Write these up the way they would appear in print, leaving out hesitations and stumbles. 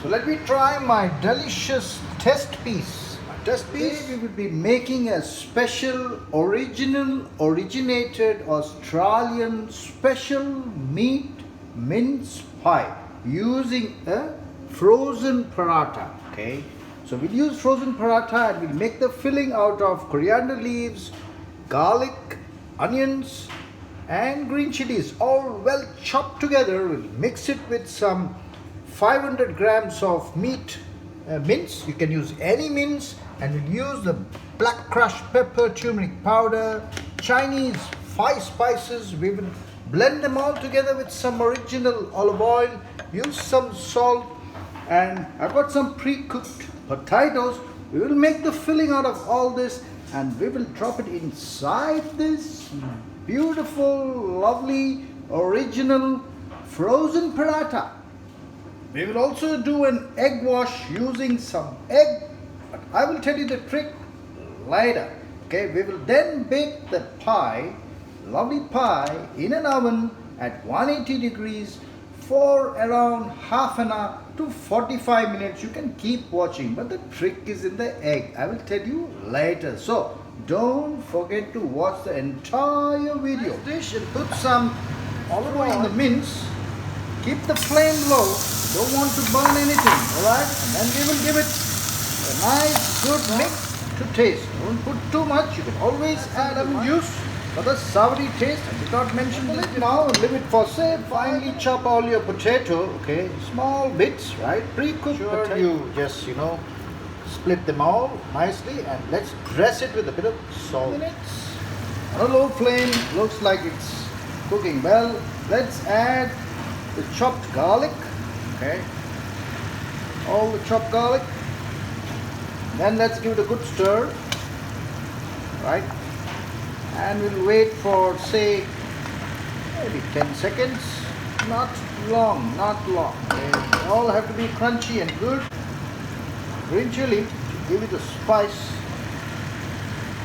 So let me try my delicious test piece. My test piece, today we will be making a special originated Australian special meat mince pie using a frozen paratha. Okay, so we'll use frozen paratha and we'll make the filling out of coriander leaves, garlic, onions and green chilies, all well chopped together. We'll mix it with some 500 grams of meat mince. You can use any mince, and we'll use the black crushed pepper, turmeric powder, Chinese 5 spices. We will blend them all together with some original olive oil, use some salt, and I've got some pre-cooked potatoes. We will make the filling out of all this and we will drop it inside this beautiful, lovely, original frozen paratha. We will also do an egg wash using some egg, but I will tell you the trick later. Okay, we will then bake the pie, lovely pie, in an oven at 180 degrees for around half an hour to 45 minutes. You can keep watching, but the trick is in the egg. I will tell you later. So don't forget to watch the entire video. Dish and put some olive oil in the mince. Keep the flame low. Don't want to burn anything. Alright? And then we will give it a nice good mix to taste. Don't put too much. You can always add lemon juice for the savory taste. I did not mention it now. Leave it for say. Finally chop all your potato. Okay, small bits, right? Pre-cooked potato. You just split them all nicely and let's dress it with a bit of salt. On a low flame. Looks like it's cooking well. Let's add the chopped garlic. Okay, all the chopped garlic. Then let's give it a good stir, right? And we'll wait for say maybe 10 seconds. Not long. Okay. They all have to be crunchy and good. Green chili to give it a spice.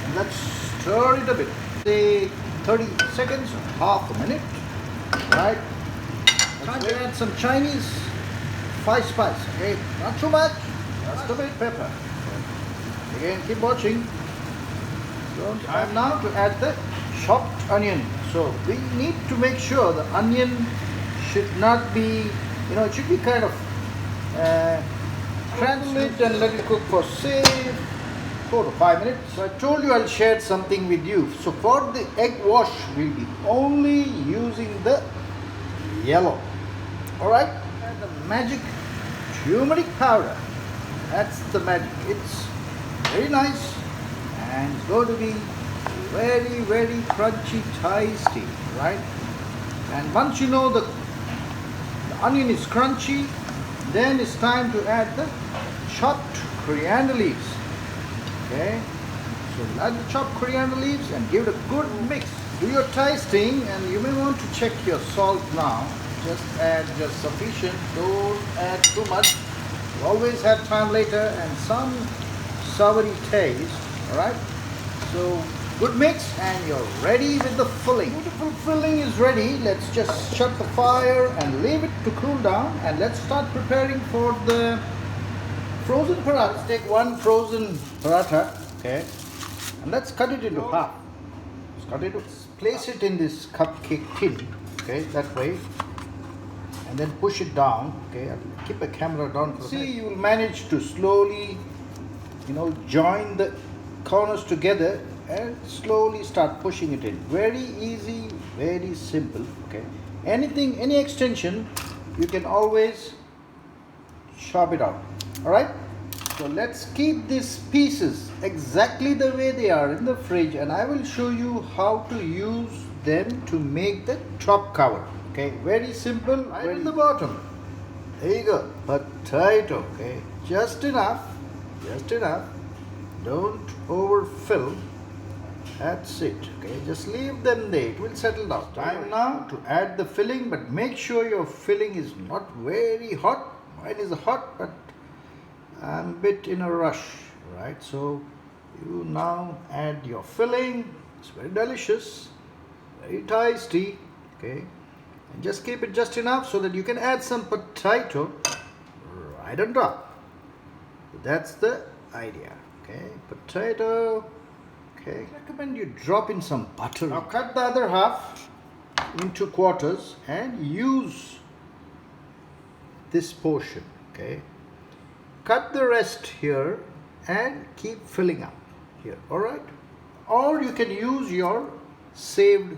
And let's stir it a bit. Say 30 seconds or half a minute, right? Let's add some Chinese 5 spice. Okay, not too much. Just a bit pepper. Again, keep watching. So time now to add the chopped onion. So we need to make sure the onion should not be, it should be kind of translucent, and let it cook for say 4 to 5 minutes. So I told you I'll share something with you. So for the egg wash, we'll be only using the yellow. Alright, and the magic turmeric powder. That's the magic. It's very nice and it's going to be very, very crunchy, tasty, right? And once you know the onion is crunchy, then it's time to add the chopped coriander leaves. Okay, so we'll add the chopped coriander leaves and give it a good mix. Do your tasting, and you may want to check your salt now. Just add just sufficient. Don't add too much. You always have time later and some savory taste. Alright, so good mix and you're ready with the filling. Beautiful filling is ready. Let's just shut the fire and leave it to cool down, and let's start preparing for the frozen paratha. Let's take one frozen paratha, okay, and let's cut it into half. Let's place it in this cupcake tin, okay, that way, and then push it down. Okay, I'll keep the camera down for a minute. See, you will manage to slowly join the corners together and slowly start pushing it in. Very easy, very simple. Okay, any extension you can always chop it out. All right, so let's keep these pieces exactly the way they are in the fridge, and I will show you how to use them to make the top cover. Okay, very simple. Right at the bottom, there you go, potato. Okay, just enough. Don't overfill. That's it. Okay, just leave them there. It will settle down. Time now to add the filling, but make sure your filling is not very hot. Mine is hot, but I'm a bit in a rush, right? So you now add your filling. It's very delicious, very tasty. Okay, and just keep it just enough so that you can add some potato right on top. That's the idea. Okay, potato. Okay, I recommend you drop in some butter. Now cut the other half into quarters and use this portion. Okay, cut the rest here and keep filling up here. All right, or you can use your saved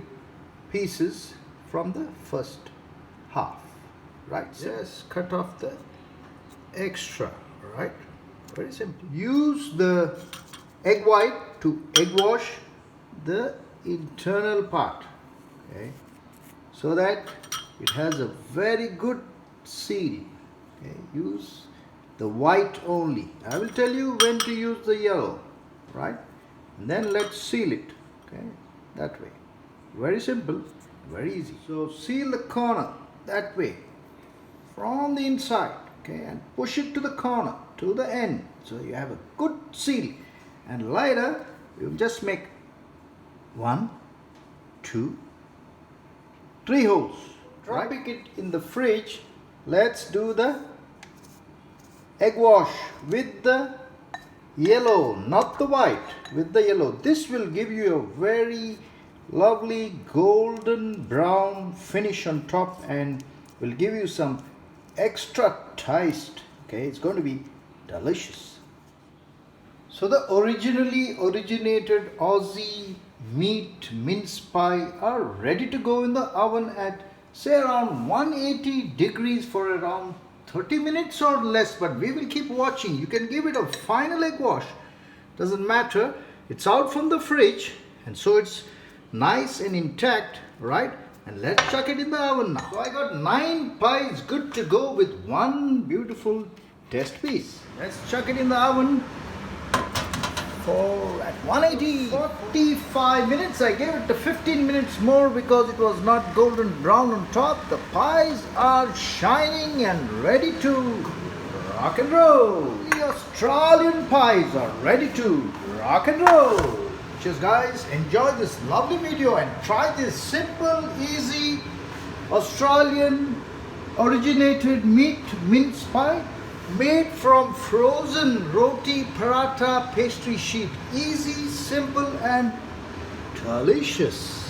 pieces from the first half. Right, just cut off the extra. All right, very simple. Use the egg white to egg wash the internal part, okay, so that it has a very good seal. Okay, use the white only. I will tell you when to use the yellow, right? And then let's seal it. Okay, that way. Very simple, very easy. So seal the corner that way from the inside, okay, and push it to the corner, to the end, so you have a good seal. And later you just make 1, 2, 3 holes. Dropping it in the fridge. Let's do the egg wash with the yellow, not the white, with the yellow. This will give you a very lovely golden brown finish on top and will give you some extra taste. Okay, it's going to be delicious. So the originally originated Aussie meat mince pie are ready to go in the oven at say around 180 degrees for around 30 minutes or less, but we will keep watching. You can give it a final egg wash, doesn't matter. It's out from the fridge and so it's nice and intact, right? And let's chuck it in the oven now. So I got 9 pies good to go with 1 beautiful test piece. Let's chuck it in the oven for at 180 45 minutes. I gave it the 15 minutes more because it was not golden brown on top. The pies are shining and ready to rock and roll. The Australian pies are ready to rock and roll. Cheers guys, enjoy this lovely video and try this simple, easy Australian originated meat mince pie made from frozen roti paratha pastry sheet. Easy, simple and delicious.